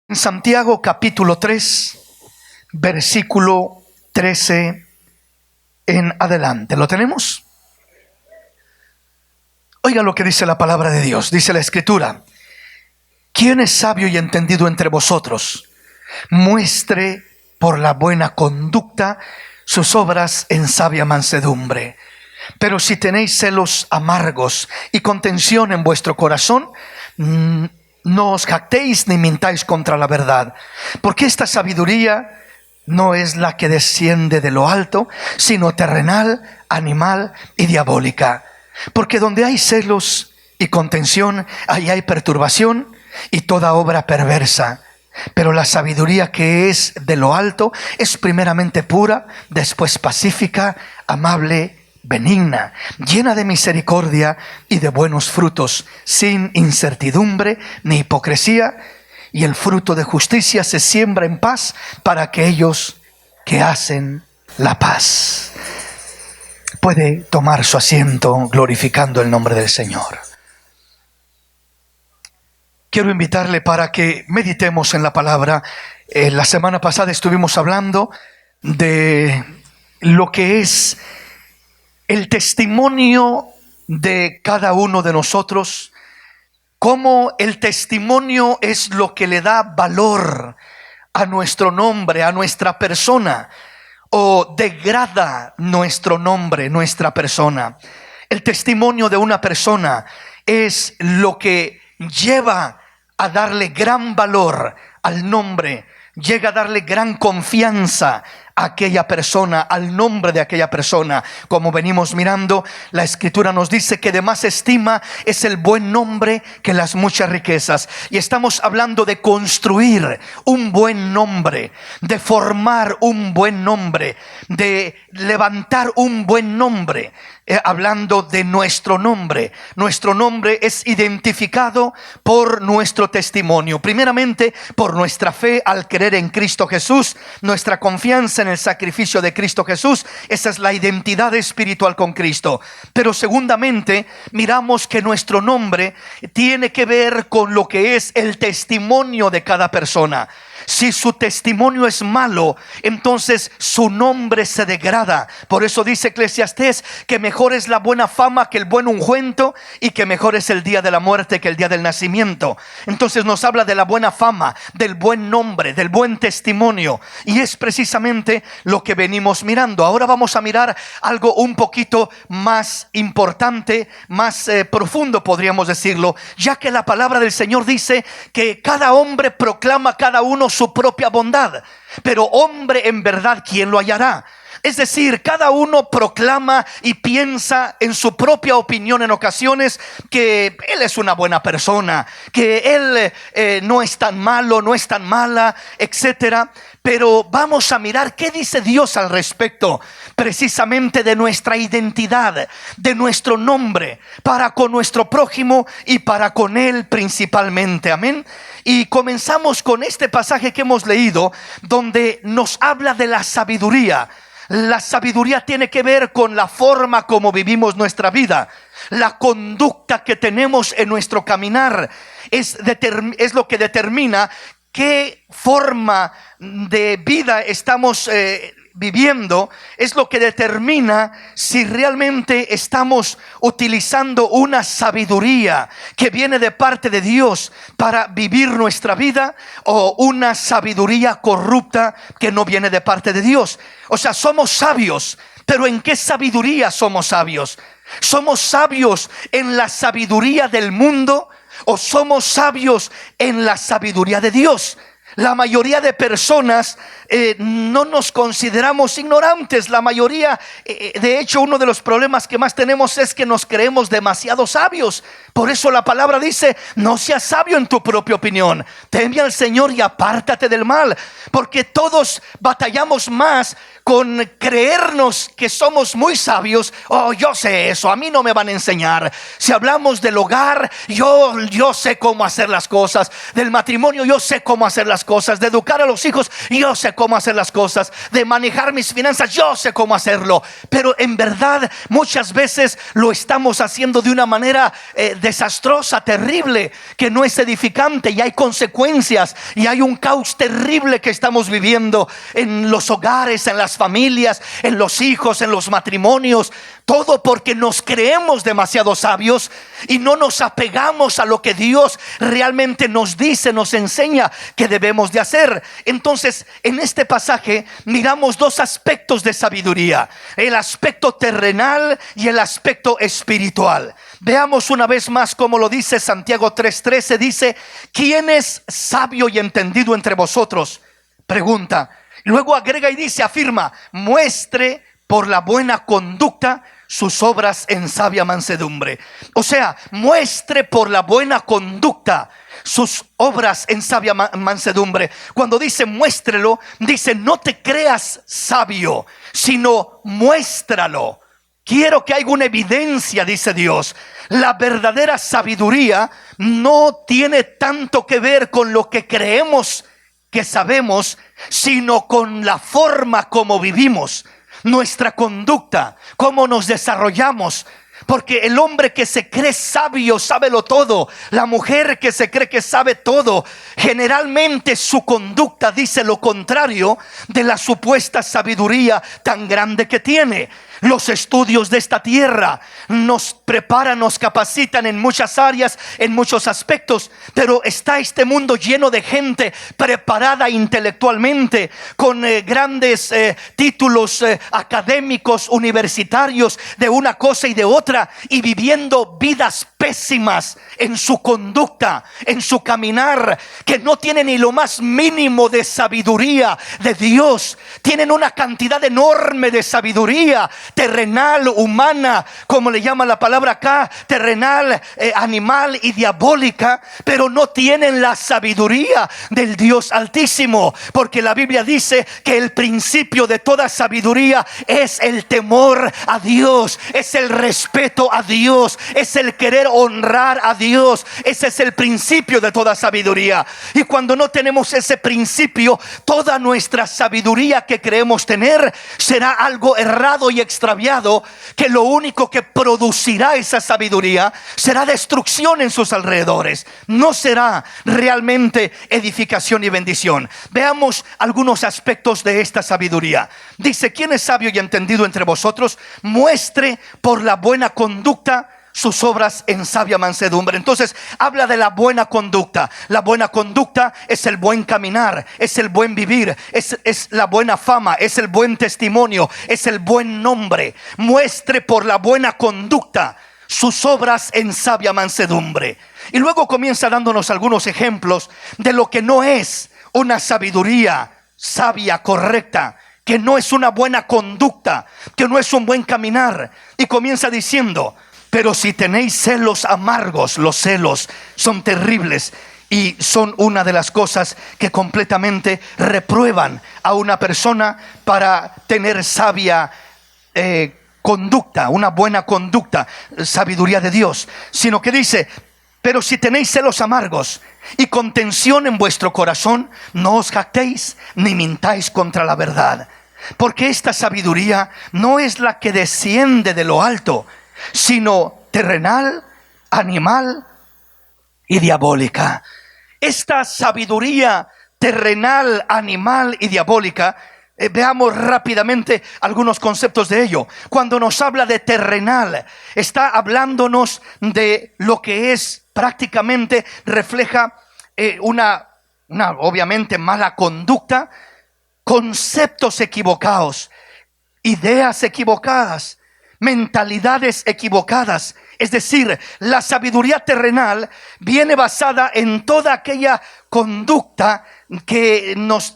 En Santiago capítulo 3, versículo 13 en adelante. ¿Lo tenemos? Oiga lo que dice la palabra de Dios. Dice la Escritura: ¿quién es sabio y entendido entre vosotros? Muestre por la buena conducta sus obras en sabia mansedumbre. Pero si tenéis celos amargos y contención en vuestro corazón, no os jactéis ni mintáis contra la verdad, porque esta sabiduría no es la que desciende de lo alto, sino terrenal, animal y diabólica. Porque donde hay celos y contención, ahí hay perturbación y toda obra perversa. Pero la sabiduría que es de lo alto es primeramente pura, después pacífica, amable, benigna, llena de misericordia y de buenos frutos, sin incertidumbre ni hipocresía, y el fruto de justicia se siembra en paz para aquellos que hacen la paz. Puede tomar su asiento glorificando el nombre del Señor. Quiero invitarle para que meditemos en la palabra. La semana pasada estuvimos hablando de lo que es el testimonio de cada uno de nosotros, cómo el testimonio es lo que le da valor a nuestro nombre, a nuestra persona, o degrada nuestro nombre, nuestra persona. El testimonio de una persona es lo que lleva a darle gran valor al nombre, llega a darle gran confianza a aquella persona, al nombre de aquella persona. Como venimos mirando, la Escritura nos dice que de más estima es el buen nombre que las muchas riquezas. Y estamos hablando de construir un buen nombre, de formar un buen nombre, de levantar un buen nombre. Hablando de nuestro nombre es identificado por nuestro testimonio, primeramente por nuestra fe al creer en Cristo Jesús, nuestra confianza en el sacrificio de Cristo Jesús. Esa es la identidad espiritual con Cristo. Pero segundamente miramos que nuestro nombre tiene que ver con lo que es el testimonio de cada persona. Si su testimonio es malo, entonces su nombre se degrada. Por eso dice Eclesiastés que mejor es la buena fama que el buen ungüento, y que mejor es el día de la muerte que el día del nacimiento. Entonces nos habla de la buena fama, del buen nombre, del buen testimonio, y es precisamente lo que venimos mirando. Ahora vamos a mirar algo un poquito más importante, más profundo, podríamos decirlo, ya que la palabra del Señor dice que cada hombre proclama cada uno su propia bondad, pero hombre en verdad, ¿quién lo hallará? Es decir, cada uno proclama y piensa en su propia opinión en ocasiones que él es una buena persona, que él no es tan malo, no es tan mala, etcétera. Pero vamos a mirar qué dice Dios al respecto, precisamente de nuestra identidad, de nuestro nombre, para con nuestro prójimo y para con él principalmente. Amén. Y comenzamos con este pasaje que hemos leído, donde nos habla de la sabiduría. La sabiduría tiene que ver con la forma como vivimos nuestra vida, la conducta que tenemos en nuestro caminar. Es lo que determina qué forma de vida estamos viviendo. Es lo que determina si realmente estamos utilizando una sabiduría que viene de parte de Dios para vivir nuestra vida, o una sabiduría corrupta que no viene de parte de Dios. O sea, somos sabios, pero ¿en qué sabiduría somos sabios? ¿Somos sabios en la sabiduría del mundo o somos sabios en la sabiduría de Dios? La mayoría de personas no nos consideramos ignorantes. La mayoría, de hecho, uno de los problemas que más tenemos es que nos creemos demasiado sabios. Por eso la palabra dice: no seas sabio en tu propia opinión, teme al Señor y apártate del mal. Porque todos batallamos más con creernos que somos muy sabios. Oh, yo sé eso, a mí no me van a enseñar. Si hablamos del hogar, yo sé cómo hacer las cosas. Del matrimonio, yo sé cómo hacer las las cosas, de educar a los hijos, yo sé cómo hacer las cosas, de manejar mis finanzas, yo sé cómo hacerlo. Pero en verdad muchas veces lo estamos haciendo de una manera desastrosa, terrible, que no es edificante, y hay consecuencias y hay un caos terrible que estamos viviendo en los hogares, en las familias, en los hijos, en los matrimonios. Todo porque nos creemos demasiado sabios y no nos apegamos a lo que Dios realmente nos dice, nos enseña que debemos de hacer. Entonces, en este pasaje miramos dos aspectos de sabiduría: el aspecto terrenal y el aspecto espiritual. Veamos una vez más cómo lo dice Santiago 3:13. Dice: ¿quién es sabio y entendido entre vosotros? Pregunta. Luego agrega y dice, afirma: muestre por la buena conducta sus obras en sabia mansedumbre. O sea, muestre por la buena conducta sus obras en sabia mansedumbre. Cuando dice muéstrelo, dice no te creas sabio, sino muéstralo. Quiero que haya una evidencia, dice Dios. La verdadera sabiduría no tiene tanto que ver con lo que creemos que sabemos, sino con la forma como vivimos, nuestra conducta, cómo nos desarrollamos. Porque el hombre que se cree sabio sábelo todo. La mujer que se cree que sabe todo, generalmente su conducta dice lo contrario de la supuesta sabiduría tan grande que tiene. Los estudios de esta tierra nos preparan, nos capacitan en muchas áreas, en muchos aspectos. Pero está este mundo lleno de gente preparada intelectualmente, con grandes títulos académicos, universitarios, de una cosa y de otra, y viviendo vidas pésimas en su conducta, en su caminar, que no tienen ni lo más mínimo de sabiduría de Dios. Tienen una cantidad enorme de sabiduría terrenal, humana, como le llama la palabra acá, terrenal, animal y diabólica, pero no tienen la sabiduría del Dios Altísimo, porque la Biblia dice que el principio de toda sabiduría es el temor a Dios, es el respeto a Dios, es el querer honrar a Dios. Ese es el principio de toda sabiduría. Y cuando no tenemos ese principio, toda nuestra sabiduría que creemos tener será algo errado y extraviado, que lo único que producirá esa sabiduría será destrucción en sus alrededores. No será realmente edificación y bendición. Veamos algunos aspectos de esta sabiduría. Dice: ¿quién es sabio y entendido entre vosotros? Muestre por la buena conducta sus obras en sabia mansedumbre. Entonces habla de la buena conducta. La buena conducta es el buen caminar, es el buen vivir, es la buena fama, es el buen testimonio, es el buen nombre. Muestre por la buena conducta sus obras en sabia mansedumbre. Y luego comienza dándonos algunos ejemplos de lo que no es una sabiduría sabia, correcta, que no es una buena conducta, que no es un buen caminar. Y comienza diciendo: pero si tenéis celos amargos. Los celos son terribles y son una de las cosas que completamente reprueban a una persona para tener sabia conducta, una buena conducta, sabiduría de Dios. Sino que dice: pero si tenéis celos amargos y contención en vuestro corazón, no os jactéis ni mintáis contra la verdad. Porque esta sabiduría no es la que desciende de lo alto, sino terrenal, animal y diabólica. Esta sabiduría terrenal, animal y diabólica, veamos rápidamente algunos conceptos de ello. Cuando nos habla de terrenal, está hablándonos de lo que es prácticamente, refleja una obviamente mala conducta, conceptos equivocados, ideas equivocadas, mentalidades equivocadas. Es decir, la sabiduría terrenal viene basada en toda aquella conducta que nos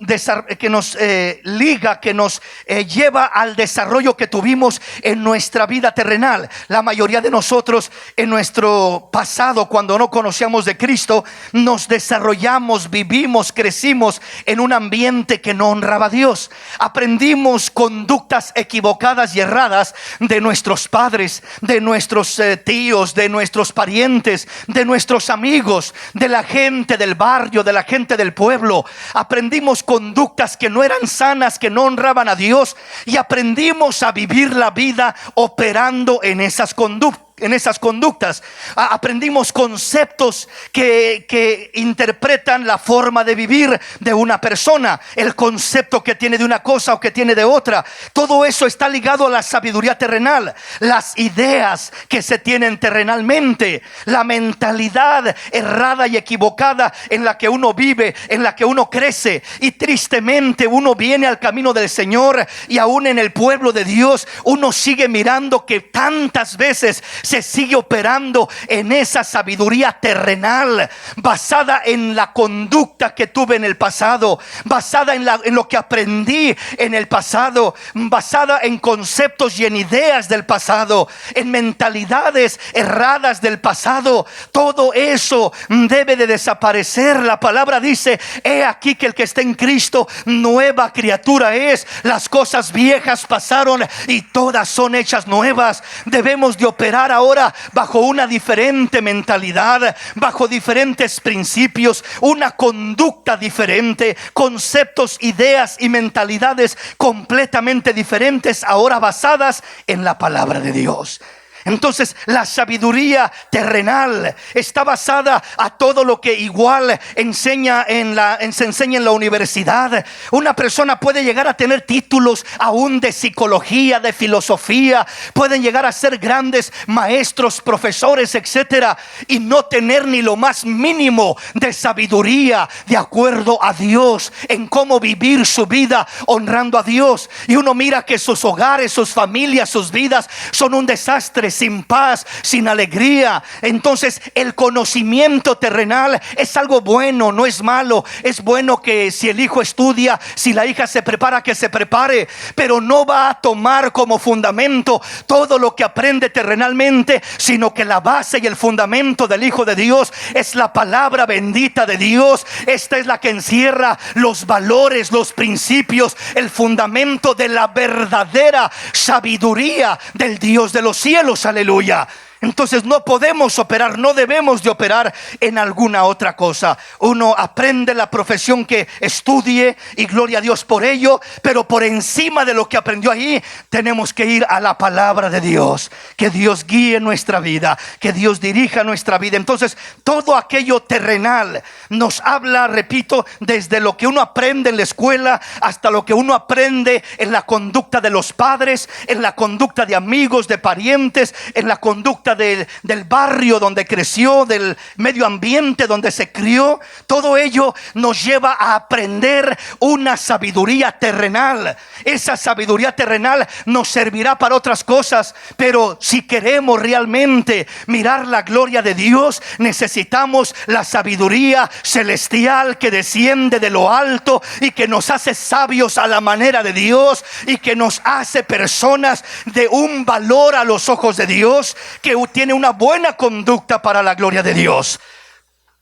liga, que nos lleva al desarrollo que tuvimos en nuestra vida terrenal. La mayoría de nosotros en nuestro pasado, cuando no conocíamos de Cristo, nos desarrollamos, vivimos, crecimos en un ambiente que no honraba a Dios. Aprendimos conductas equivocadas y erradas de nuestros padres, de nuestros tíos, de nuestros parientes, de nuestros amigos, de la gente del barrio, de la gente del pueblo. Aprendimos conductas que no eran sanas, que no honraban a Dios, y aprendimos a vivir la vida operando en esas conductas. Aprendimos conceptos que interpretan la forma de vivir de una persona, el concepto que tiene de una cosa o que tiene de otra. Todo eso está ligado a la sabiduría terrenal, las ideas que se tienen terrenalmente, la mentalidad errada y equivocada en la que uno vive, en la que uno crece. Y tristemente uno viene al camino del Señor, y aún en el pueblo de Dios uno sigue mirando que tantas veces se sigue operando en esa sabiduría terrenal, basada en la conducta que tuve en el pasado, basada en lo que aprendí en el pasado, basada en conceptos y en ideas del pasado, en mentalidades erradas del pasado. Todo eso debe de desaparecer. La palabra dice: he aquí que el que está en Cristo, nueva criatura es. Las cosas viejas pasaron y todas son hechas nuevas. Debemos de operar ahora bajo una diferente mentalidad, bajo diferentes principios, una conducta diferente, conceptos, ideas y mentalidades completamente diferentes, ahora basadas en la palabra de Dios. Entonces la sabiduría terrenal está basada a todo lo que igual se enseña en la universidad. Una persona puede llegar a tener títulos aún de psicología, de filosofía, pueden llegar a ser grandes maestros, profesores, etcétera, y no tener ni lo más mínimo de sabiduría de acuerdo a Dios, en cómo vivir su vida honrando a Dios. Y uno mira que sus hogares, sus familias, sus vidas son un desastre, sin paz, sin alegría. Entonces el conocimiento terrenal es algo bueno, no es malo. Es bueno que si el hijo estudia, si la hija se prepara, que se prepare, pero no va a tomar como fundamento todo lo que aprende terrenalmente, sino que la base y el fundamento del Hijo de Dios es la palabra bendita de Dios. Esta es la que encierra los valores, los principios, el fundamento de la verdadera sabiduría del Dios de los cielos. Aleluya. Entonces no podemos operar, no debemos de operar en alguna otra cosa. Uno aprende la profesión que estudie y gloria a Dios por ello, pero por encima de lo que aprendió ahí tenemos que ir a la palabra de Dios. Que Dios guíe nuestra vida, que Dios dirija nuestra vida. Entonces todo aquello terrenal nos habla, repito, desde lo que uno aprende en la escuela hasta lo que uno aprende en la conducta de los padres, en la conducta de amigos, de parientes, en la conducta del barrio donde creció, del medio ambiente donde se crió. Todo ello nos lleva a aprender una sabiduría terrenal. Esa sabiduría terrenal nos servirá para otras cosas, pero si queremos realmente mirar la gloria de Dios, necesitamos la sabiduría celestial que desciende de lo alto y que nos hace sabios a la manera de Dios, y que nos hace personas de un valor a los ojos de Dios, que tiene una buena conducta para la gloria de Dios.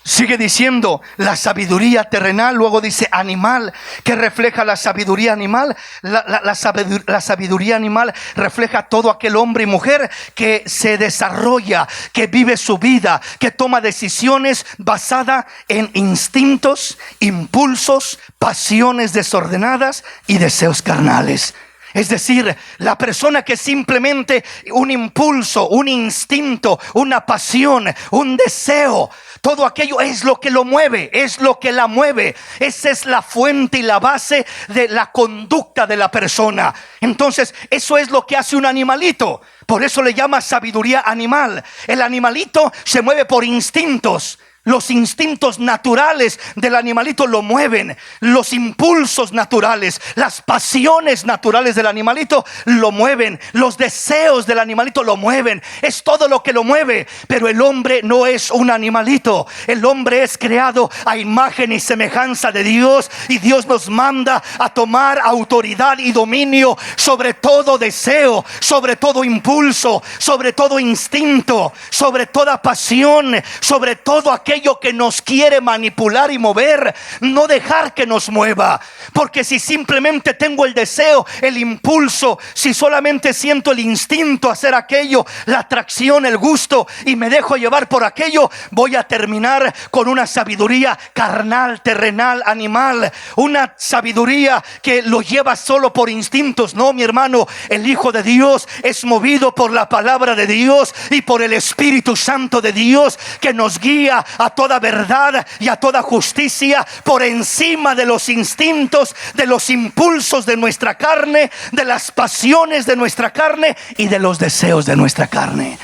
Sigue diciendo la sabiduría terrenal, luego dice animal, que refleja la sabiduría animal. La sabiduría animal refleja todo aquel hombre y mujer que se desarrolla, que vive su vida, que toma decisiones basadas en instintos, impulsos, pasiones desordenadas y deseos carnales. Es decir, la persona que simplemente un impulso, un instinto, una pasión, un deseo, todo aquello es lo que lo mueve, es lo que la mueve. Esa es la fuente y la base de la conducta de la persona. Entonces, eso es lo que hace un animalito. Por eso le llama sabiduría animal. El animalito se mueve por instintos. Los instintos naturales del animalito lo mueven. Los impulsos naturales, las pasiones naturales del animalito lo mueven. Los deseos del animalito lo mueven. Es todo lo que lo mueve. Pero el hombre no es un animalito. El hombre es creado a imagen y semejanza de Dios, y Dios nos manda a tomar autoridad y dominio sobre todo deseo, sobre todo impulso, sobre todo instinto, sobre toda pasión, sobre todo aquello aquello que nos quiere manipular y mover, no dejar que nos mueva. Porque si simplemente tengo el deseo, el impulso, si solamente siento el instinto a hacer aquello, la atracción, el gusto, y me dejo llevar por aquello, voy a terminar con una sabiduría carnal, terrenal, animal, una sabiduría que lo lleva solo por instintos. No, mi hermano, el Hijo de Dios es movido por la palabra de Dios y por el Espíritu Santo de Dios, que nos guía a toda verdad y a toda justicia, por encima de los instintos, de los impulsos de nuestra carne, de las pasiones de nuestra carne y de los deseos de nuestra carne.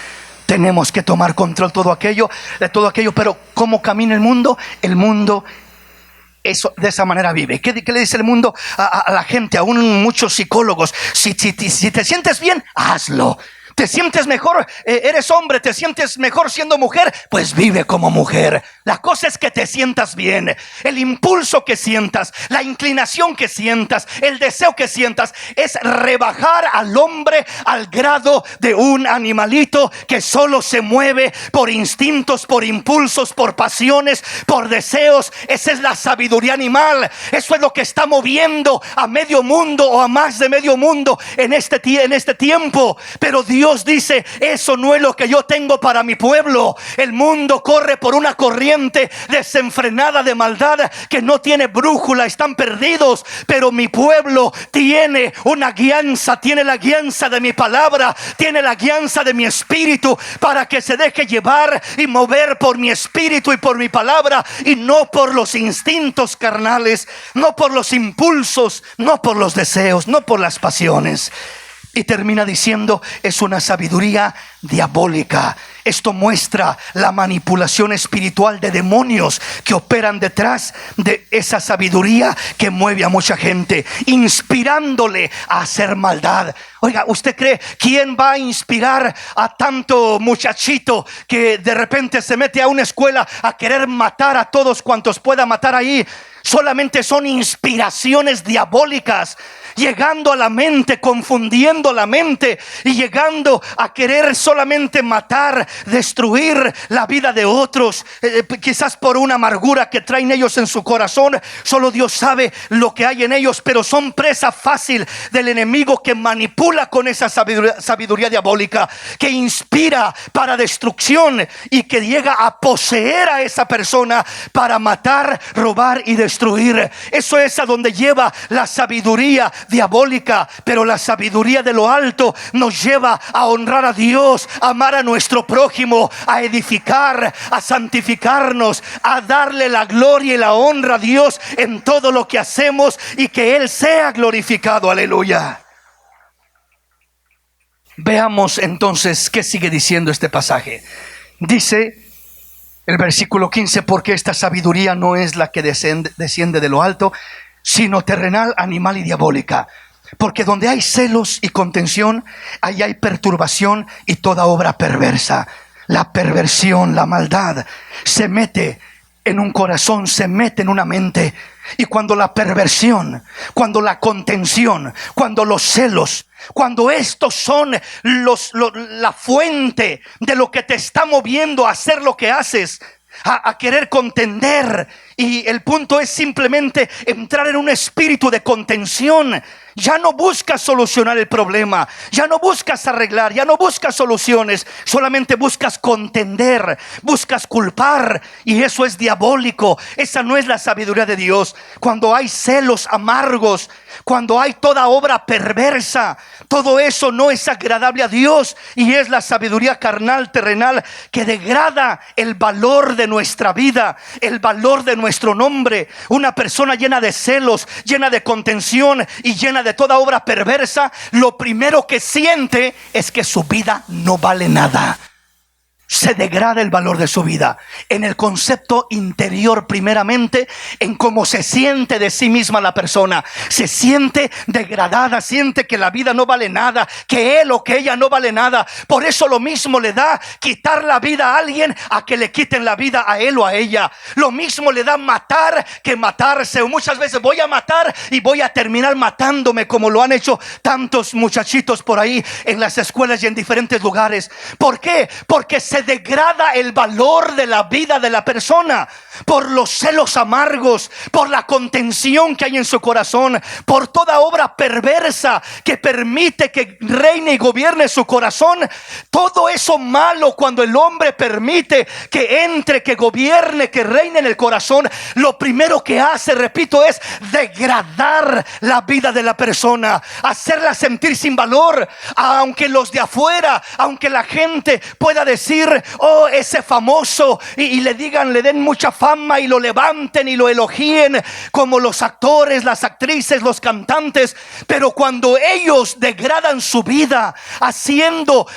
Tenemos que tomar control de todo aquello. Pero ¿cómo camina el mundo? El mundo de esa manera vive. ¿Qué le dice el mundo a la gente? Aún muchos psicólogos: si te sientes bien, hazlo. ¿Te sientes mejor? Eres hombre, ¿te sientes mejor siendo mujer? Pues vive como mujer. La cosa es que te sientas bien. El impulso que sientas, la inclinación que sientas, el deseo que sientas, es rebajar al hombre al grado de un animalito que solo se mueve por instintos, por impulsos, por pasiones, por deseos. Esa es la sabiduría animal. Eso es lo que está moviendo a medio mundo, o a más de medio mundo en este tiempo. Pero Dios dice: eso no es lo que yo tengo para mi pueblo. El mundo corre por una corriente desenfrenada de maldad que no tiene brújula, están perdidos. Pero mi pueblo tiene una guianza, tiene la guianza de mi palabra, tiene la guianza de mi espíritu, para que se deje llevar y mover por mi espíritu y por mi palabra, y no por los instintos carnales, no por los impulsos, no por los deseos, no por las pasiones. Y termina diciendo: es una sabiduría diabólica. Esto muestra la manipulación espiritual de demonios que operan detrás de esa sabiduría que mueve a mucha gente, inspirándole a hacer maldad. Oiga, ¿usted cree quién va a inspirar a tanto muchachito que de repente se mete a una escuela a querer matar a todos cuantos pueda matar ahí? Solamente son inspiraciones diabólicas, llegando a la mente, confundiendo la mente y llegando a querer solamente matar, destruir la vida de otros, quizás por una amargura que traen ellos en su corazón. Solo Dios sabe lo que hay en ellos, pero son presa fácil del enemigo, que manipula con esa sabiduría diabólica, que inspira para destrucción y que llega a poseer a esa persona para matar, robar y destruir. Eso es a donde lleva la sabiduría diabólica. Pero la sabiduría de lo alto nos lleva a honrar a Dios, a amar a nuestro prójimo, a edificar, a santificarnos, a darle la gloria y la honra a Dios en todo lo que hacemos, y que Él sea glorificado. Aleluya. Veamos entonces qué sigue diciendo este pasaje. Dice el versículo 15: porque esta sabiduría no es la que desciende de lo alto, sino terrenal, animal y diabólica. Porque donde hay celos y contención, ahí hay perturbación y toda obra perversa. La perversión, la maldad, se mete en un corazón, se mete en una mente. Y cuando la perversión, cuando la contención, cuando los celos, cuando estos son la fuente de lo que te está moviendo a hacer lo que haces, a querer contender, y el punto es simplemente entrar en un espíritu de contención. Ya no buscas solucionar el problema, ya no buscas arreglar, ya no buscas soluciones, solamente buscas contender, buscas culpar, y eso es diabólico. Esa no es la sabiduría de Dios. Cuando hay celos amargos, cuando hay toda obra perversa, todo eso no es agradable a Dios, y es la sabiduría carnal, terrenal, que degrada el valor de nuestra vida, el valor de nuestro nombre. Una persona llena de celos, llena de contención y llena de toda obra perversa, lo primero que siente es que su vida no vale nada. Se degrada el valor de su vida en el concepto interior, primeramente en cómo se siente de sí misma la persona. Se siente degradada, siente que la vida no vale nada, que él o que ella no vale nada. Por eso lo mismo le da quitar la vida a alguien a que le quiten la vida a él o a ella. Lo mismo le da matar que matarse. Muchas veces voy a matar y voy a terminar matándome, como lo han hecho tantos muchachitos por ahí en las escuelas y en diferentes lugares. ¿Por qué? Porque se se degrada el valor de la vida de la persona por los celos amargos, por la contención que hay en su corazón, por toda obra perversa que permite que reine y gobierne su corazón. Todo eso malo, cuando el hombre permite que entre, que gobierne, que reine en el corazón, lo primero que hace, repito, es degradar la vida de la persona, hacerla sentir sin valor. Aunque los de afuera, aunque la gente pueda decir, oh, ese famoso, y le digan, le den mucha fama y lo levanten y lo elogien, como los actores, las actrices, los cantantes, pero cuando ellos degradan su vida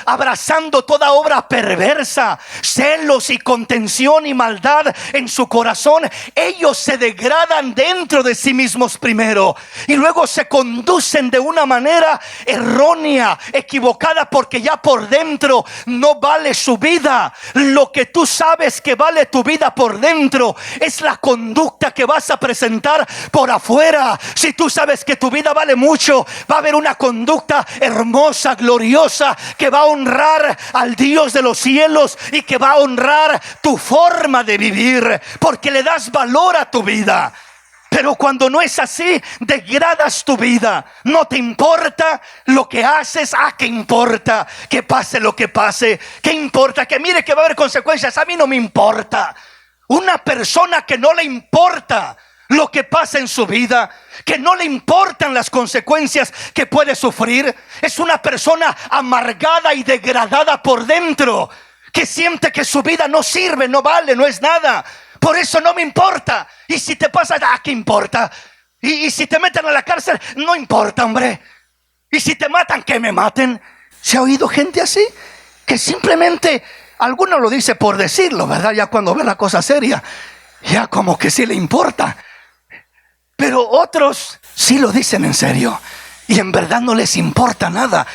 abrazando toda obra perversa, celos y contención y maldad en su corazón, ellos se degradan dentro de sí mismos primero, y luego se conducen de una manera errónea, equivocada, porque ya por dentro no vale su vida. Lo que tú sabes que vale tu vida por dentro es la conducta que vas a presentar por afuera. Si tú sabes que tu vida vale mucho, va a haber una conducta hermosa, gloriosa, que va a honrar al Dios de los cielos y que va a honrar tu forma de vivir, porque le das valor a tu vida. Pero cuando no es así, degradas tu vida. No te importa lo que haces. ¿Qué importa que pase lo que pase? ¿Qué importa que mire que va a haber consecuencias? A mí no me importa. Una persona que no le importa lo que pasa en su vida, que no le importan las consecuencias que puede sufrir, es una persona amargada y degradada por dentro, que siente que su vida no sirve, no vale, no es nada. Por eso no me importa. Y si te pasa, ¿qué importa? Y si te meten a la cárcel, no importa, hombre. Y si te matan, que me maten. ¿Se ha oído gente así? Que simplemente, alguno lo dice por decirlo, ¿verdad? Ya cuando ve la cosa seria, ya como que sí le importa. Pero otros sí lo dicen en serio, y en verdad no les importa nada.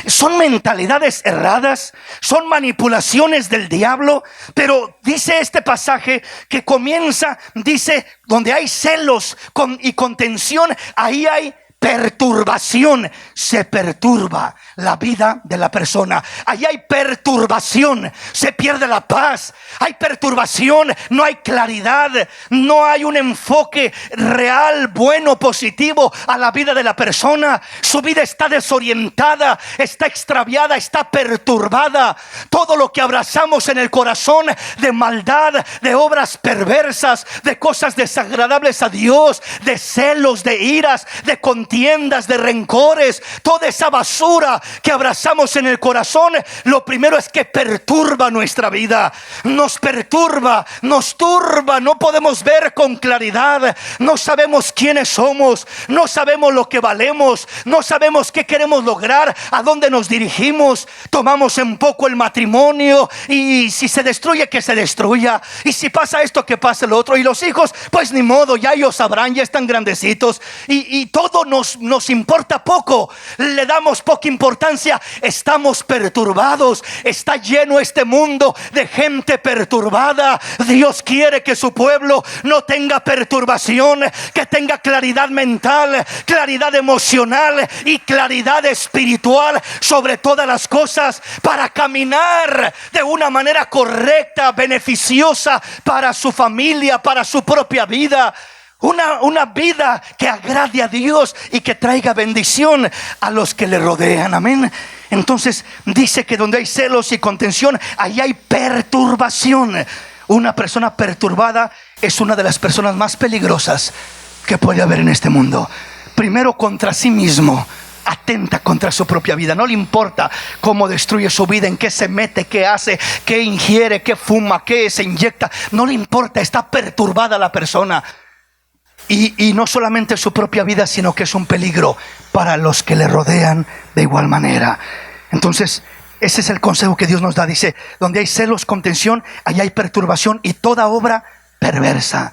Son mentalidades erradas, son manipulaciones del diablo. Pero dice este pasaje que comienza, dice, donde hay celos y contención, ahí hay perturbación. Se perturba la vida de la persona. Ahí hay perturbación, se pierde la paz. Hay perturbación, no hay claridad, no hay un enfoque real, bueno, positivo a la vida de la persona. Su vida está desorientada, está extraviada, está perturbada. Todo lo que abrazamos en el corazón de maldad, de obras perversas, de cosas desagradables a Dios, de celos, de iras, de contiendas, de rencores, toda esa basura que abrazamos en el corazón, lo primero es que perturba nuestra vida. Nos perturba, nos turba. No podemos ver con claridad. No sabemos quiénes somos, no sabemos lo que valemos, no sabemos qué queremos lograr, a dónde nos dirigimos. Tomamos en poco el matrimonio, y si se destruye, que se destruya, y si pasa esto, que pase lo otro. Y los hijos, pues ni modo, ya ellos sabrán, ya están grandecitos, y todo nos importa poco, le damos poca importancia. Estamos perturbados, está lleno este mundo de gente perturbada. Dios quiere que su pueblo no tenga perturbación, que tenga claridad mental, claridad emocional y claridad espiritual sobre todas las cosas, para caminar de una manera correcta, beneficiosa para su familia, para su propia vida. Una vida que agrade a Dios y que traiga bendición a los que le rodean. Amén. Entonces dice que donde hay celos y contención, ahí hay perturbación. Una persona perturbada es una de las personas más peligrosas que puede haber en este mundo. Primero, contra sí mismo. Atenta contra su propia vida. No le importa cómo destruye su vida, en qué se mete, qué hace, qué ingiere, qué fuma, qué se inyecta. No le importa, está perturbada la persona. Y no solamente su propia vida, sino que es un peligro para los que le rodean de igual manera. Entonces, ese es el consejo que Dios nos da. Dice, donde hay celos, contención, allá hay perturbación y toda obra perversa.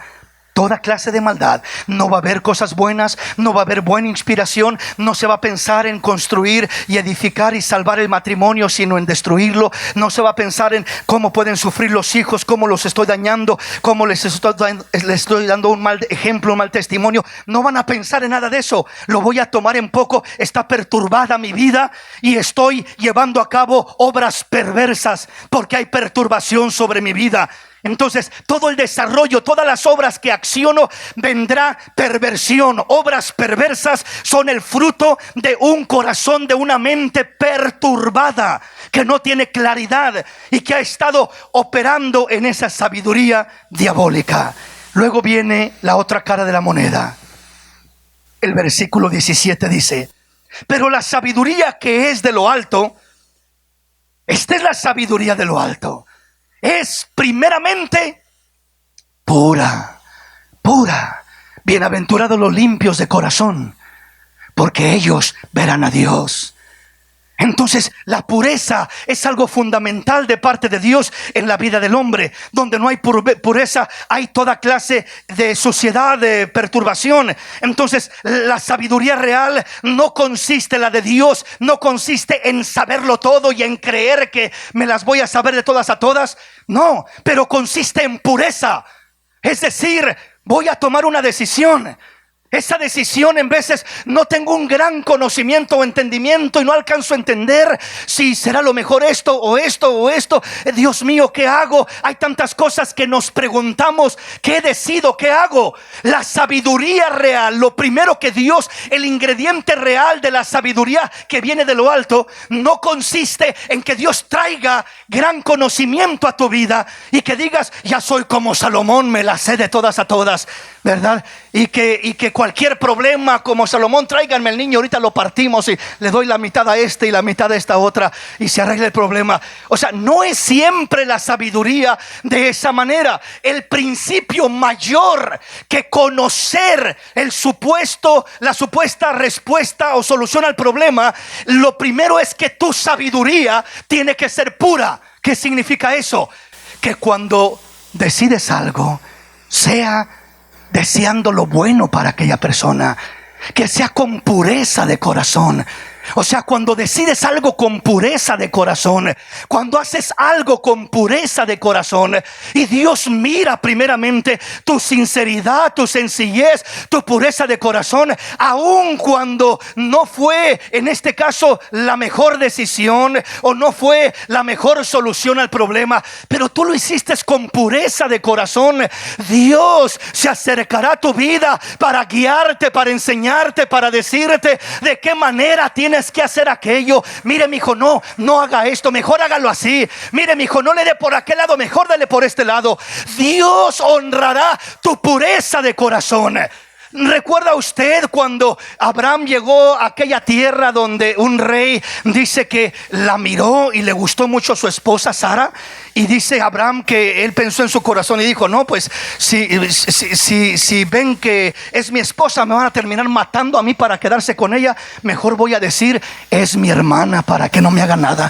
toda clase de maldad. No va a haber cosas buenas, no va a haber buena inspiración, no se va a pensar en construir y edificar y salvar el matrimonio, sino en destruirlo. No se va a pensar en cómo pueden sufrir los hijos, cómo los estoy dañando, cómo les estoy dando un mal ejemplo, un mal testimonio. No van a pensar en nada de eso. Lo voy a tomar en poco. Está perturbada mi vida y estoy llevando a cabo obras perversas porque hay perturbación sobre mi vida. Entonces todo el desarrollo, todas las obras que acciono, vendrá perversión. Obras perversas son el fruto de un corazón, de una mente perturbada, que no tiene claridad y que ha estado operando en esa sabiduría diabólica. Luego viene la otra cara de la moneda. El versículo 17 dice: pero la sabiduría que es de lo alto, esta es la sabiduría de lo alto, es primeramente pura. Bienaventurados los limpios de corazón, porque ellos verán a Dios. Entonces la pureza es algo fundamental de parte de Dios en la vida del hombre. Donde no hay pureza, hay toda clase de suciedad, de perturbación. Entonces la sabiduría real no consiste, la de Dios no consiste en saberlo todo y en creer que me las voy a saber de todas a todas. No, pero consiste en pureza. Es decir, voy a tomar una decisión. Esa decisión, en veces no tengo un gran conocimiento o entendimiento y no alcanzo a entender si será lo mejor esto o esto o esto. Dios mío, ¿qué hago? Hay tantas cosas que nos preguntamos: ¿qué decido? ¿Qué hago? La sabiduría real, lo primero que Dios, el ingrediente real de la sabiduría que viene de lo alto, no consiste en que Dios traiga gran conocimiento a tu vida y que digas: ya soy como Salomón, me la sé de todas a todas, ¿verdad? Y que cualquier problema como Salomón, tráiganme el niño, ahorita lo partimos y le doy la mitad a este y la mitad a esta otra y se arregla el problema. O sea, no es siempre la sabiduría de esa manera. El principio mayor que conocer la supuesta respuesta o solución al problema, lo primero es que tu sabiduría tiene que ser pura. ¿Qué significa eso? Que cuando decides algo, sea deseando lo bueno para aquella persona, que sea con pureza de corazón. O sea, cuando decides algo con pureza de corazón, cuando haces algo con pureza de corazón, y Dios mira primeramente tu sinceridad, tu sencillez, tu pureza de corazón, aun cuando no fue en este caso la mejor decisión o no fue la mejor solución al problema, pero tú lo hiciste con pureza de corazón, Dios se acercará a tu vida para guiarte, para enseñarte, para decirte de qué manera tienes que hacer aquello. Mire, mijo, no haga esto, mejor hágalo así. Mire, mijo, no le dé por aquel lado, mejor dale por este lado. Dios honrará tu pureza de corazón. ¿Recuerda usted cuando Abraham llegó a aquella tierra donde un rey dice que la miró y le gustó mucho su esposa Sara? Y dice Abraham que él pensó en su corazón y dijo: no, pues si ven que es mi esposa, me van a terminar matando a mí para quedarse con ella. Mejor voy a decir: es mi hermana, para que no me haga nada.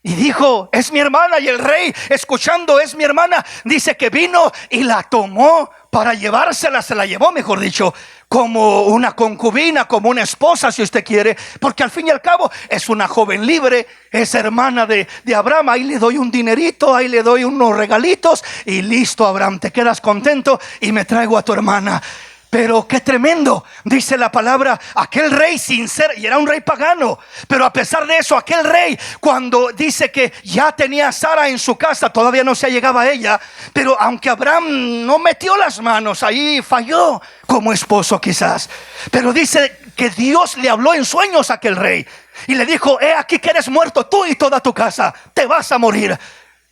Y dijo: es mi hermana. Y el rey, escuchando es mi hermana, dice que vino y la tomó para llevársela, se la llevó, mejor dicho, como una concubina, como una esposa, si usted quiere, porque al fin y al cabo es una joven libre, es hermana de Abraham. Ahí le doy un dinerito, ahí le doy unos regalitos y listo, Abraham, te quedas contento y me traigo a tu hermana. Pero qué tremendo, dice la palabra, aquel rey sincero, y era un rey pagano, pero a pesar de eso, aquel rey, cuando dice que ya tenía a Sara en su casa, todavía no se llegaba a ella, pero aunque Abraham no metió las manos, ahí falló como esposo quizás, pero dice que Dios le habló en sueños a aquel rey y le dijo: he aquí que eres muerto, tú y toda tu casa, te vas a morir.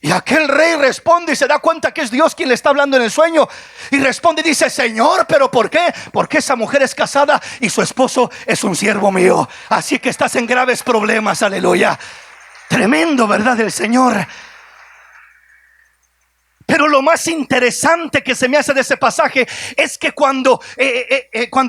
Y aquel rey responde y se da cuenta que es Dios quien le está hablando en el sueño. Y responde y dice: Señor, ¿pero por qué? Porque esa mujer es casada y su esposo es un siervo mío. Así que estás en graves problemas, aleluya. Tremendo, ¿verdad? Del Señor. Pero lo más interesante que se me hace de ese pasaje es que cuando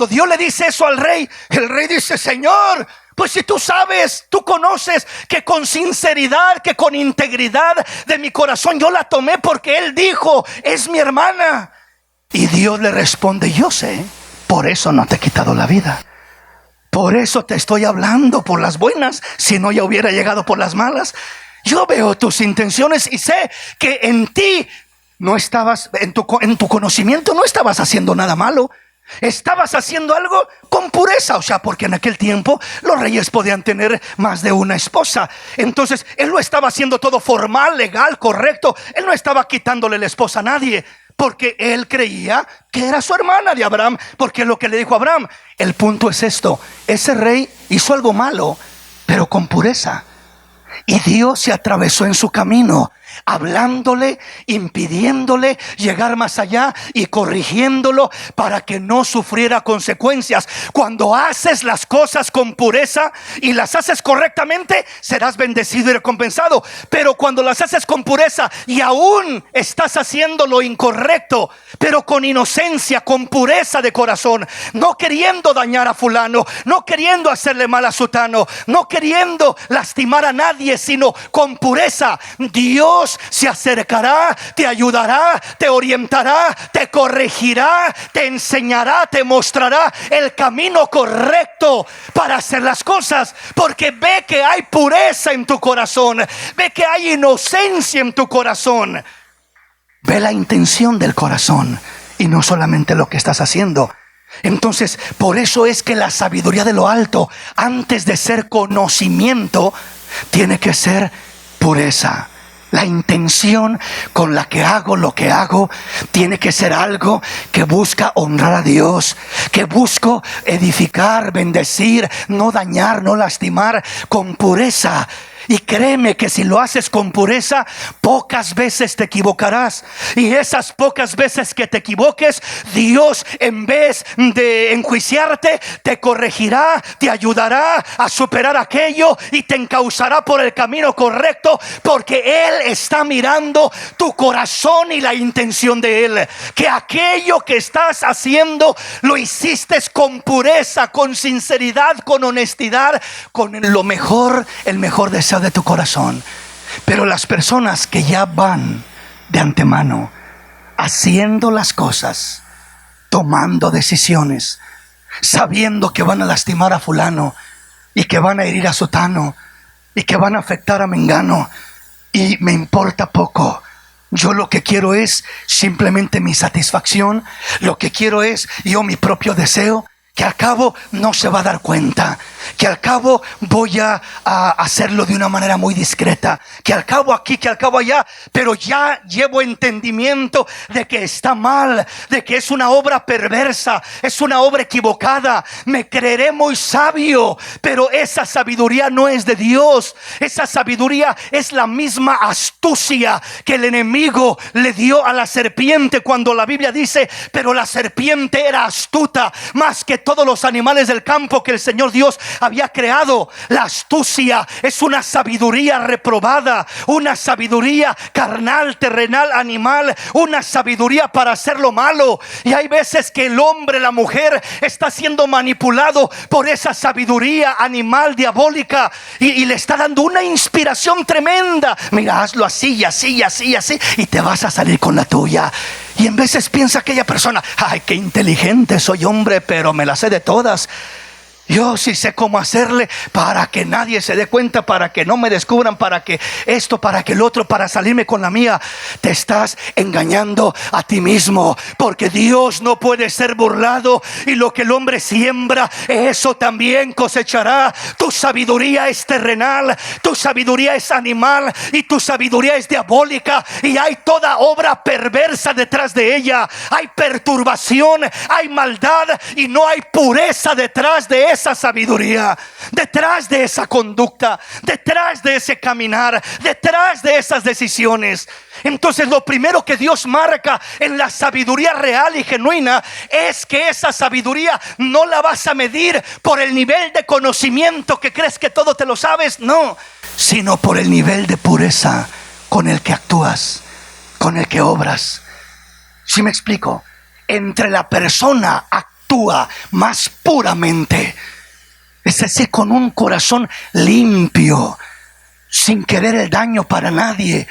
Dios le dice eso al rey, el rey dice: Señor, pues si tú sabes, tú conoces que con sinceridad, que con integridad de mi corazón yo la tomé porque Él dijo: es mi hermana. Y Dios le responde: yo sé, por eso no te he quitado la vida. Por eso te estoy hablando por las buenas, si no ya hubiera llegado por las malas. Yo veo tus intenciones y sé que en ti no estabas, en tu conocimiento no estabas haciendo nada malo. Estabas haciendo algo con pureza, o sea, porque en aquel tiempo los reyes podían tener más de una esposa. Entonces él lo estaba haciendo todo formal, legal, correcto. Él no estaba quitándole la esposa a nadie, porque él creía que era su hermana de Abraham, porque es lo que le dijo a Abraham. El punto es esto: ese rey hizo algo malo, pero con pureza. Y Dios se atravesó en su camino, hablándole, impidiéndole llegar más allá y corrigiéndolo para que no sufriera consecuencias. Cuando haces las cosas con pureza y las haces correctamente, serás bendecido y recompensado. Pero cuando las haces con pureza y aún estás haciendo lo incorrecto, pero con inocencia, con pureza de corazón, no queriendo dañar a fulano, no queriendo hacerle mal a sutano, no queriendo lastimar a nadie, sino con pureza, Dios se acercará, te ayudará, te orientará, te corregirá, te enseñará, te mostrará el camino correcto para hacer las cosas, porque ve que hay pureza en tu corazón, ve que hay inocencia en tu corazón, ve la intención del corazón y no solamente lo que estás haciendo. Entonces, por eso es que la sabiduría de lo alto, antes de ser conocimiento, tiene que ser pureza. La intención con la que hago lo que hago tiene que ser algo que busca honrar a Dios, que busco edificar, bendecir, no dañar, no lastimar, con pureza. Y créeme que si lo haces con pureza, pocas veces te equivocarás. Y esas pocas veces que te equivoques, Dios, en vez de enjuiciarte, te corregirá, te ayudará a superar aquello y te encauzará por el camino correcto, porque Él está mirando tu corazón y la intención de Él. Que aquello que estás haciendo lo hiciste con pureza, con sinceridad, con honestidad, con lo mejor, el mejor deseo de tu corazón. Pero las personas que ya van de antemano haciendo las cosas, tomando decisiones, sabiendo que van a lastimar a fulano y que van a herir a sutano y que van a afectar a mengano, y me importa poco. Yo lo que quiero es simplemente mi satisfacción. Lo que quiero es yo mi propio deseo, que al cabo no se va a dar cuenta, que al cabo voy a hacerlo de una manera muy discreta, que al cabo aquí, que al cabo allá, pero ya llevo entendimiento de que está mal, de que es una obra perversa, es una obra equivocada. Me creeré muy sabio, pero esa sabiduría no es de Dios. Esa sabiduría es la misma astucia que el enemigo le dio a la serpiente, cuando la Biblia dice: pero la serpiente era astuta más que todos los animales del campo que el Señor Dios había creado. La astucia es una sabiduría reprobada, una sabiduría carnal, terrenal, animal, una sabiduría para hacer lo malo. Y hay veces que el hombre, la mujer, está siendo manipulado por esa sabiduría animal, diabólica, y le está dando una inspiración tremenda. Mira, hazlo así y así y así y así, y te vas a salir con la tuya. Y en veces piensa aquella persona: ay, qué inteligente soy, hombre, pero me la sé de todas. Yo sí sé cómo hacerle para que nadie se dé cuenta, para que no me descubran, para que esto, para que el otro, para salirme con la mía. Te estás engañando a ti mismo, porque Dios no puede ser burlado, y lo que el hombre siembra, eso también cosechará. Tu sabiduría es terrenal, tu sabiduría es animal, y tu sabiduría es diabólica, y hay toda obra perversa detrás de ella. Hay perturbación, hay maldad, y no hay pureza detrás de esa sabiduría, detrás de esa conducta, detrás de ese caminar, detrás de esas decisiones. Entonces, lo primero que Dios marca en la sabiduría real y genuina es que esa sabiduría no la vas a medir por el nivel de conocimiento que crees que todo te lo sabes, no, sino por el nivel de pureza con el que actúas, con el que obras. ¿Sí me explico? Entre la persona actúa más puramente, es decir, con un corazón limpio, sin querer el daño para nadie,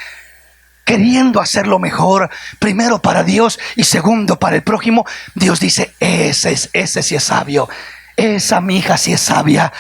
queriendo hacer lo mejor, primero para Dios y segundo para el prójimo, Dios dice, ese sí es sabio, esa mi hija sí es sabia.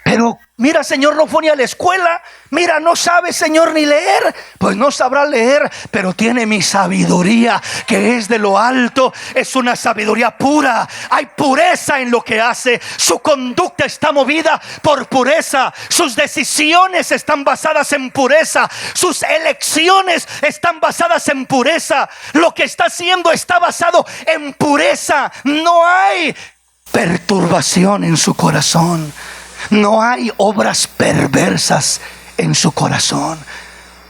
Pero mira, Señor, no fue ni a la escuela. Mira, no sabe, Señor, ni leer. Pues no sabrá leer, pero tiene mi sabiduría, que es de lo alto. Es una sabiduría pura. Hay pureza en lo que hace. Su conducta está movida por pureza. Sus decisiones están basadas en pureza. Sus elecciones están basadas en pureza. Lo que está haciendo está basado en pureza. No hay perturbación en su corazón. No hay obras perversas en su corazón.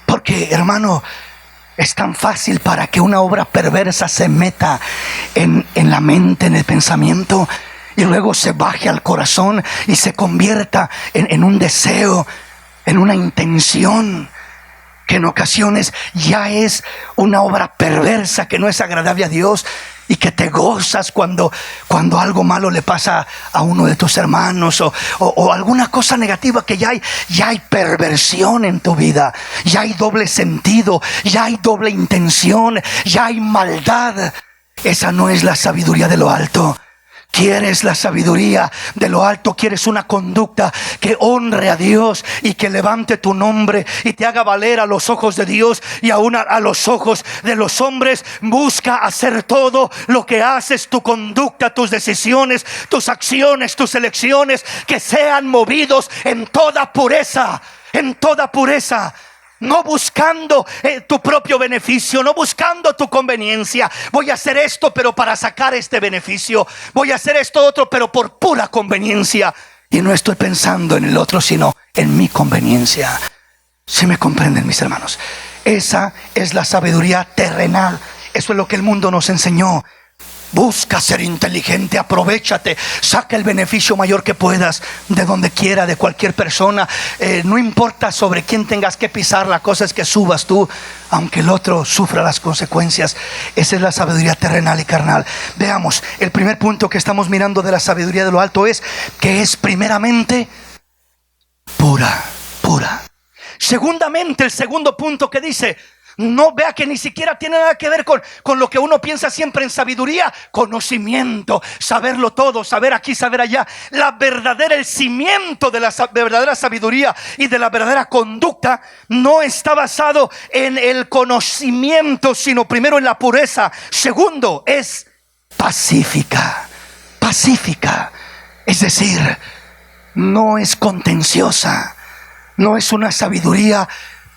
Porque, hermano, es tan fácil para que una obra perversa se meta en la mente, en el pensamiento, y luego se baje al corazón y se convierta en un deseo, en una intención, que en ocasiones ya es una obra perversa, que no es agradable a Dios, y que te gozas cuando algo malo le pasa a uno de tus hermanos, o alguna cosa negativa, que ya hay perversión en tu vida, ya hay doble sentido, ya hay doble intención, ya hay maldad. Esa no es la sabiduría de lo alto. ¿Quieres la sabiduría de lo alto? ¿Quieres una conducta que honre a Dios y que levante tu nombre y te haga valer a los ojos de Dios y aún a los ojos de los hombres? Busca hacer todo lo que haces, tu conducta, tus decisiones, tus acciones, tus elecciones, que sean movidos en toda pureza, en toda pureza. No buscando tu propio beneficio, no buscando tu conveniencia. Voy a hacer esto, pero para sacar este beneficio. Voy a hacer esto otro, pero por pura conveniencia. Y no estoy pensando en el otro, sino en mi conveniencia. ¿Sí me comprenden, mis hermanos? Esa es la sabiduría terrenal. Eso es lo que el mundo nos enseñó. Busca ser inteligente, aprovéchate, saca el beneficio mayor que puedas de donde quiera, de cualquier persona. No importa sobre quién tengas que pisar, la cosa es que subas tú, aunque el otro sufra las consecuencias. Esa es la sabiduría terrenal y carnal. Veamos, el primer punto que estamos mirando de la sabiduría de lo alto es que es primeramente pura. Segundamente, el segundo punto que dice, no, vea que ni siquiera tiene nada que ver con lo que uno piensa siempre en sabiduría. Conocimiento, saberlo todo, saber aquí, saber allá. El cimiento de la verdadera sabiduría y de la verdadera conducta no está basado en el conocimiento, sino primero en la pureza. Segundo, es pacífica. Es decir, no es contenciosa. No es una sabiduría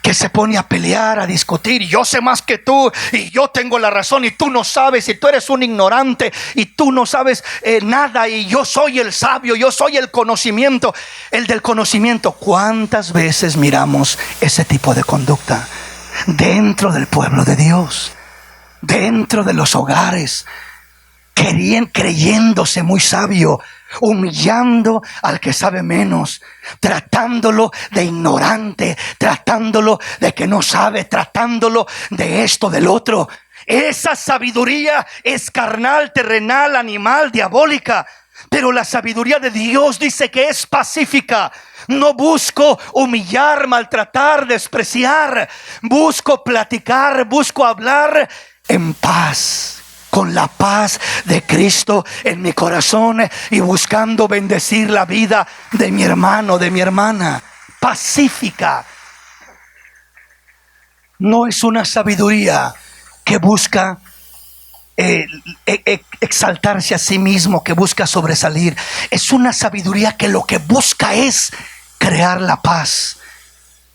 que se pone a pelear, a discutir. Yo sé más que tú y yo tengo la razón y tú no sabes, y tú eres un ignorante y tú no sabes nada, y yo soy el sabio, yo soy el conocimiento, el del conocimiento. ¿Cuántas veces miramos ese tipo de conducta dentro del pueblo de Dios, dentro de los hogares, creyéndose muy sabio, humillando al que sabe menos, tratándolo de ignorante, tratándolo de que no sabe, tratándolo de esto, del otro? Esa sabiduría es carnal, terrenal, animal, diabólica. Pero la sabiduría de Dios dice que es pacífica. No busco humillar, maltratar, despreciar. Busco platicar, busco hablar en paz, con la paz de Cristo en mi corazón, y buscando bendecir la vida de mi hermano, de mi hermana. Pacífica. No es una sabiduría que busca exaltarse a sí mismo, que busca sobresalir. Es una sabiduría que lo que busca es crear la paz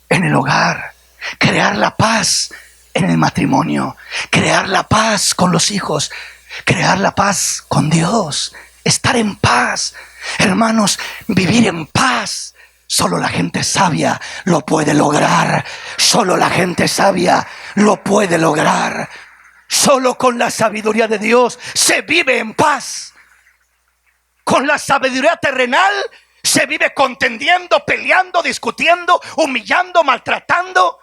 en el hogar, crear la paz en el matrimonio, crear la paz con los hijos, crear la paz con Dios, estar en paz. Hermanos, vivir en paz, solo la gente sabia lo puede lograr. Solo la gente sabia lo puede lograr. Solo con la sabiduría de Dios se vive en paz. Con la sabiduría terrenal se vive contendiendo, peleando, discutiendo, humillando, maltratando.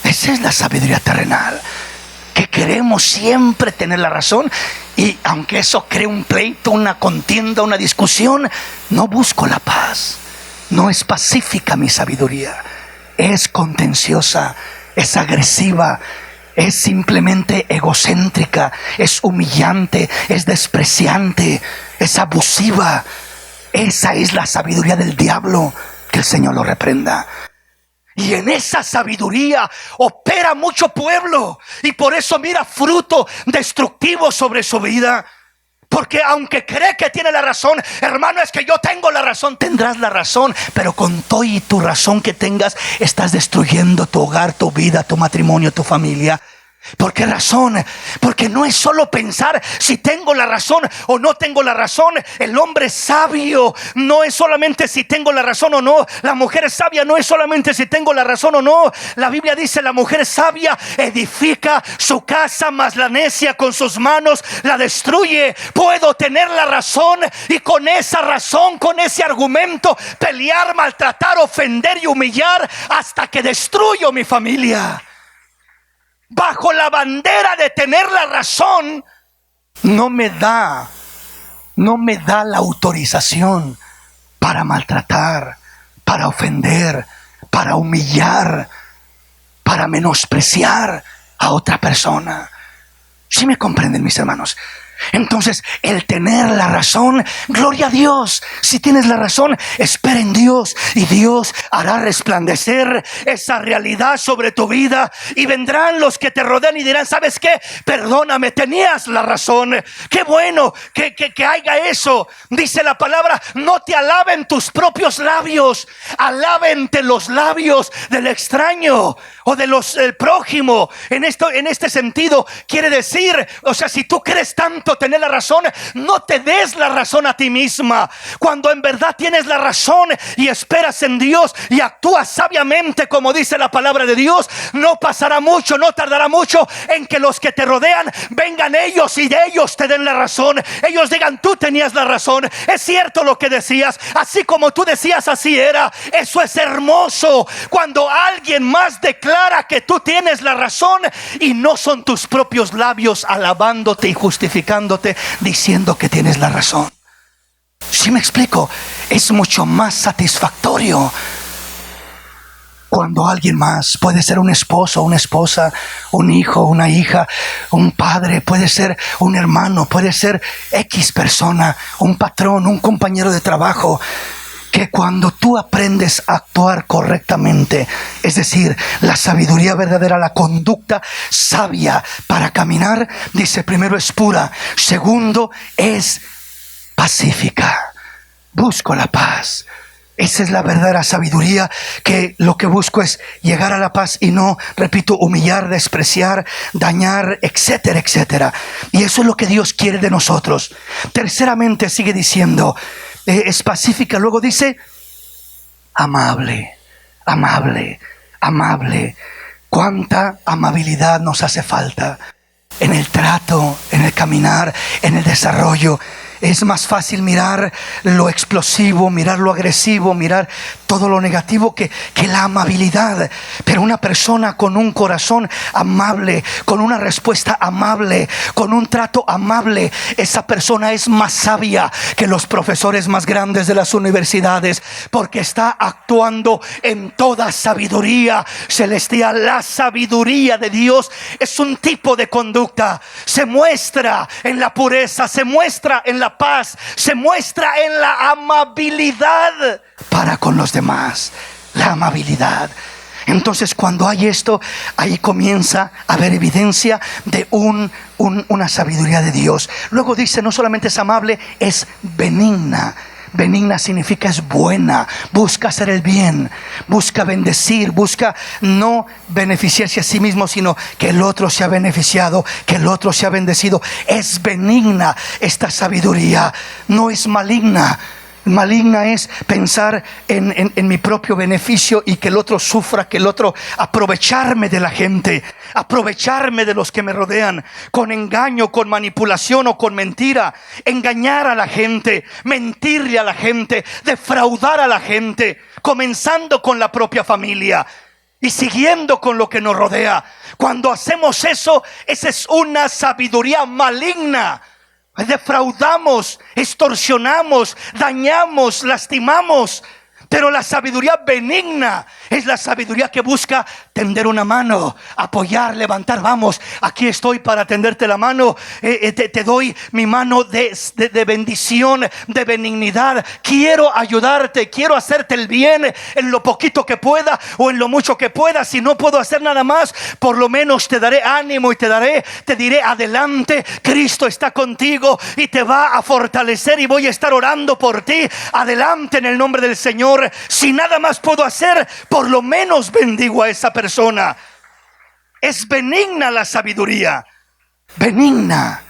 Esa es la sabiduría terrenal, que queremos siempre tener la razón, y aunque eso cree un pleito, una contienda, una discusión, no busco la paz. No es pacífica mi sabiduría, es contenciosa, es agresiva, es simplemente egocéntrica, es humillante, es despreciante, es abusiva. Esa es la sabiduría del diablo. Que el Señor lo reprenda. Y en esa sabiduría opera mucho pueblo, y por eso mira fruto destructivo sobre su vida. Porque aunque cree que tiene la razón, hermano, es que yo tengo la razón. Tendrás la razón, pero con todo y tu razón que tengas, estás destruyendo tu hogar, tu vida, tu matrimonio, tu familia. ¿Por qué razón? Porque no es solo pensar si tengo la razón o no tengo la razón. El hombre sabio no es solamente si tengo la razón o no. La mujer sabia no es solamente si tengo la razón o no. La Biblia dice: la mujer sabia edifica su casa, mas la necia con sus manos la destruye. Puedo tener la razón y con esa razón, con ese argumento, pelear, maltratar, ofender y humillar hasta que destruyo mi familia. Bajo la bandera de tener la razón, no me da la autorización para maltratar, para ofender, para humillar, para menospreciar a otra persona. ¿Sí me comprenden, mis hermanos? Entonces, el tener la razón, gloria a Dios. Si tienes la razón, espera en Dios, y Dios hará resplandecer esa realidad sobre tu vida. Y vendrán los que te rodean y dirán: ¿sabes qué? Perdóname, tenías la razón. Qué bueno que haya eso. Dice la palabra: no te alaben tus propios labios, alábente los labios del extraño o del prójimo. En este sentido quiere decir, o sea, si tú crees tanto tener la razón, no te des la razón a ti misma. Cuando en verdad tienes la razón y esperas en Dios y actúas sabiamente como dice la palabra de Dios, no pasará mucho, no tardará mucho en que los que te rodean vengan ellos y de ellos te den la razón. Ellos digan: tú tenías la razón, es cierto lo que decías, así como tú decías, así era. Eso es hermoso, cuando alguien más declara que tú tienes la razón y no son tus propios labios alabándote y justificándote, diciendo que tienes la razón. ¿Sí me explico? Es mucho más satisfactorio cuando alguien más, puede ser un esposo, una esposa, un hijo, una hija, un padre, puede ser un hermano, puede ser X persona, un patrón, un compañero de trabajo, que cuando tú aprendes a actuar correctamente, es decir, la sabiduría verdadera, la conducta sabia para caminar, dice: primero es pura, segundo es pacífica. Busco la paz. Esa es la verdadera sabiduría, que lo que busco es llegar a la paz y no, repito, humillar, despreciar, dañar, etcétera, etcétera. Y eso es lo que Dios quiere de nosotros. Terceramente sigue diciendo, es pacífica. Luego dice: amable, amable, amable. Cuánta amabilidad nos hace falta en el trato, en el caminar, en el desarrollo. Es más fácil mirar lo explosivo, mirar lo agresivo, mirar todo lo negativo que la amabilidad. Pero una persona con un corazón amable, con una respuesta amable, con un trato amable, esa persona es más sabia que los profesores más grandes de las universidades, porque está actuando en toda sabiduría celestial. La sabiduría de Dios es un tipo de conducta. Se muestra en la pureza, se muestra en la paz, se muestra en la amabilidad para con los demás. La amabilidad. Entonces, cuando hay esto, ahí comienza a haber evidencia de una sabiduría de Dios. Luego dice: no solamente es amable, es benigna. Benigna significa es buena, busca hacer el bien, busca bendecir, busca no beneficiarse a sí mismo, sino que el otro sea beneficiado, que el otro sea bendecido. Es benigna esta sabiduría, no es maligna. Maligna es pensar en mi propio beneficio y que el otro sufra, que el otro, aprovecharme de la gente, aprovecharme de los que me rodean, con engaño, con manipulación o con mentira, engañar a la gente, mentirle a la gente, defraudar a la gente, comenzando con la propia familia y siguiendo con lo que nos rodea. Cuando hacemos eso, esa es una sabiduría maligna. Defraudamos, extorsionamos, dañamos, lastimamos. Pero la sabiduría benigna es la sabiduría que busca tender una mano, apoyar, levantar. Vamos, aquí estoy para tenderte la mano. Te doy mi mano de bendición, de benignidad. Quiero ayudarte, quiero hacerte el bien en lo poquito que pueda o en lo mucho que pueda. Si no puedo hacer nada más, por lo menos te daré ánimo y te diré adelante. Cristo está contigo y te va a fortalecer, y voy a estar orando por ti. Adelante en el nombre del Señor. Si nada más puedo hacer, por lo menos bendigo a esa persona. Es benigna la sabiduría, benigna,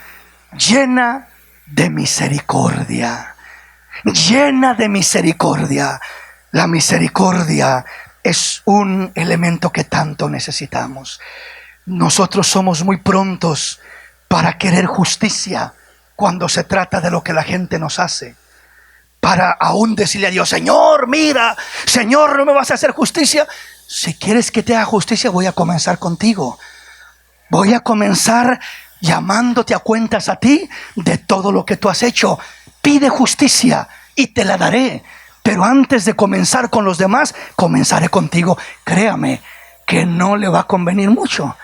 llena de misericordia, llena de misericordia. La misericordia es un elemento que tanto necesitamos. Nosotros somos muy prontos para querer justicia cuando se trata de lo que la gente nos hace, para aún decirle a Dios: Señor, mira, Señor, ¿no me vas a hacer justicia? Si quieres que te haga justicia, voy a comenzar contigo. Voy a comenzar llamándote a cuentas a ti de todo lo que tú has hecho. Pide justicia y te la daré. Pero antes de comenzar con los demás, comenzaré contigo. Créame que no le va a convenir mucho.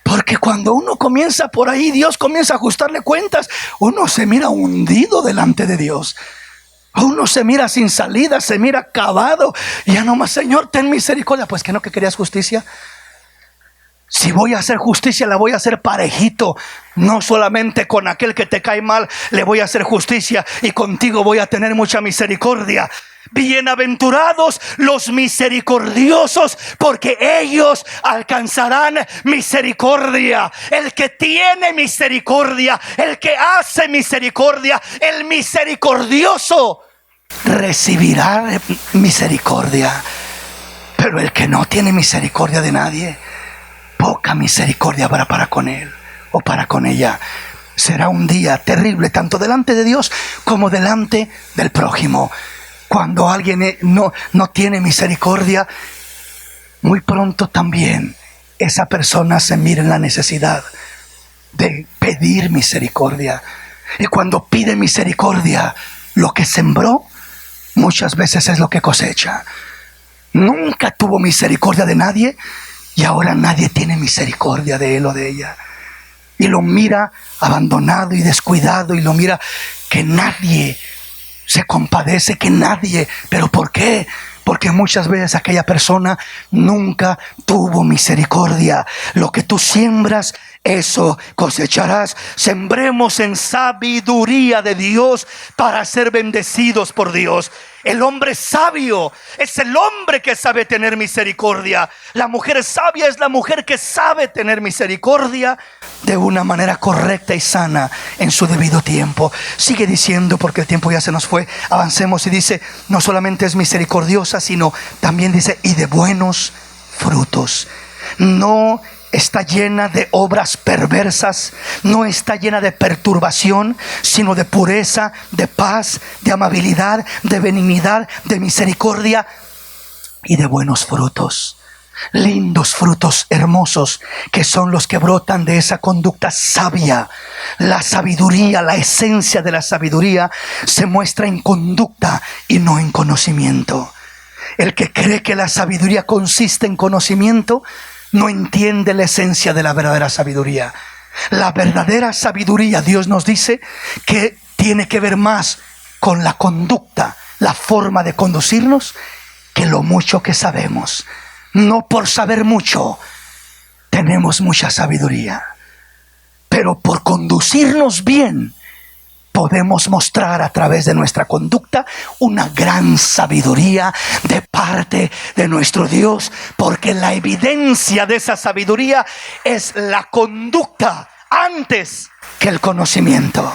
Porque cuando uno comienza por ahí, Dios comienza a ajustarle cuentas, uno se mira hundido delante de Dios. Uno se mira sin salida, se mira acabado. Ya nomás: Señor, ten misericordia. Pues que no, que querías justicia. Si voy a hacer justicia, la voy a hacer parejito. No solamente con aquel que te cae mal le voy a hacer justicia, y contigo voy a tener mucha misericordia. Bienaventurados los misericordiosos, porque ellos alcanzarán misericordia. El que tiene misericordia, el que hace misericordia, el misericordioso recibirá misericordia. Pero el que no tiene misericordia de nadie, poca misericordia habrá para con él o para con ella. Será un día terrible, tanto delante de Dios como delante del prójimo. Cuando alguien no tiene misericordia, muy pronto también esa persona se mira en la necesidad de pedir misericordia. Y cuando pide misericordia, lo que sembró muchas veces es lo que cosecha. Nunca tuvo misericordia de nadie, y ahora nadie tiene misericordia de él o de ella. Y lo mira abandonado y descuidado, y lo mira que nadie se compadece, que nadie. ¿Pero por qué? Porque muchas veces aquella persona nunca tuvo misericordia. Lo que tú siembras, eso cosecharás. Sembremos en sabiduría de Dios para ser bendecidos por Dios. El hombre sabio es el hombre que sabe tener misericordia. La mujer sabia es la mujer que sabe tener misericordia de una manera correcta y sana en su debido tiempo. Sigue diciendo, porque el tiempo ya se nos fue. Avancemos, y dice: no solamente es misericordiosa, sino también dice: y de buenos frutos. No está llena de obras perversas, no está llena de perturbación, sino de pureza, de paz, de amabilidad, de benignidad, de misericordia y de buenos frutos. Lindos frutos hermosos, que son los que brotan de esa conducta sabia. La sabiduría, la esencia de la sabiduría se muestra en conducta y no en conocimiento. El que cree que la sabiduría consiste en conocimiento no entiende la esencia de la verdadera sabiduría. La verdadera sabiduría, Dios nos dice que tiene que ver más con la conducta, la forma de conducirnos, que lo mucho que sabemos. No por saber mucho tenemos mucha sabiduría, pero por conducirnos bien podemos mostrar a través de nuestra conducta una gran sabiduría de parte de nuestro Dios, porque la evidencia de esa sabiduría es la conducta antes que el conocimiento.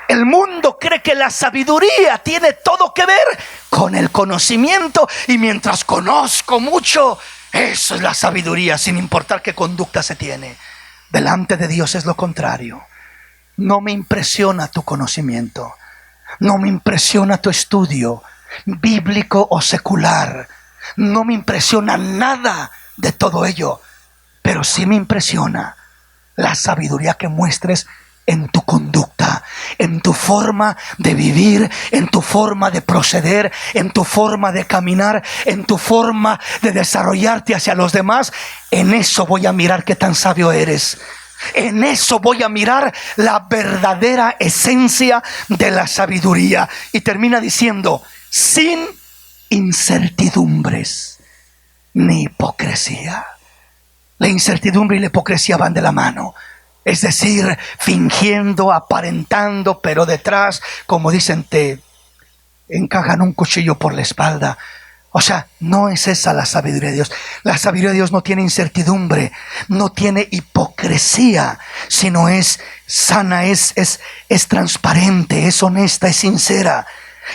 El mundo cree que la sabiduría tiene todo que ver con el conocimiento, y mientras conozco mucho, eso es la sabiduría, sin importar qué conducta se tiene. Delante de Dios es lo contrario. No me impresiona tu conocimiento, no me impresiona tu estudio bíblico o secular, no me impresiona nada de todo ello, pero sí me impresiona la sabiduría que muestres en tu conducta, en tu forma de vivir, en tu forma de proceder, en tu forma de caminar, en tu forma de desarrollarte hacia los demás. En eso voy a mirar qué tan sabio eres. En eso voy a mirar la verdadera esencia de la sabiduría. Y termina diciendo: sin incertidumbres ni hipocresía. La incertidumbre y la hipocresía van de la mano. Es decir, fingiendo, aparentando, pero detrás, como dicen, te encajan un cuchillo por la espalda. O sea, no es esa la sabiduría de Dios. La sabiduría de Dios no tiene incertidumbre, no tiene hipocresía, sino es sana, es transparente, es honesta, es sincera.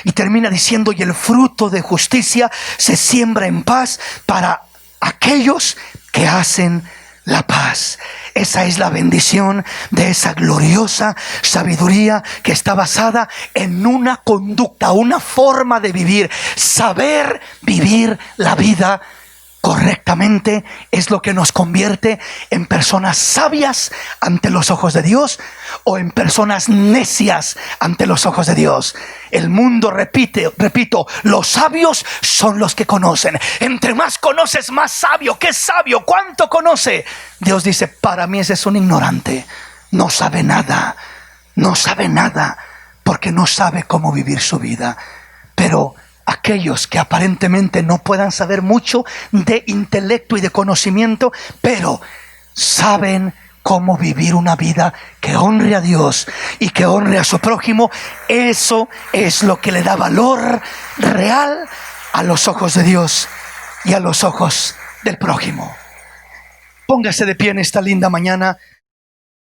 Y termina diciendo: y el fruto de justicia se siembra en paz para aquellos que hacen la paz. Esa es la bendición de esa gloriosa sabiduría que está basada en una conducta, una forma de vivir. Saber vivir la vida correctamente es lo que nos convierte en personas sabias ante los ojos de Dios, o en personas necias ante los ojos de Dios. El mundo repito, los sabios son los que conocen. Entre más conoces, más sabio. ¿Qué sabio? ¿Cuánto conoce? Dios dice: para mí ese es un ignorante. No sabe nada. No sabe nada porque no sabe cómo vivir su vida. Pero aquellos que aparentemente no puedan saber mucho de intelecto y de conocimiento, pero saben cómo vivir una vida que honre a Dios y que honre a su prójimo, eso es lo que le da valor real a los ojos de Dios y a los ojos del prójimo. Póngase de pie en esta linda mañana.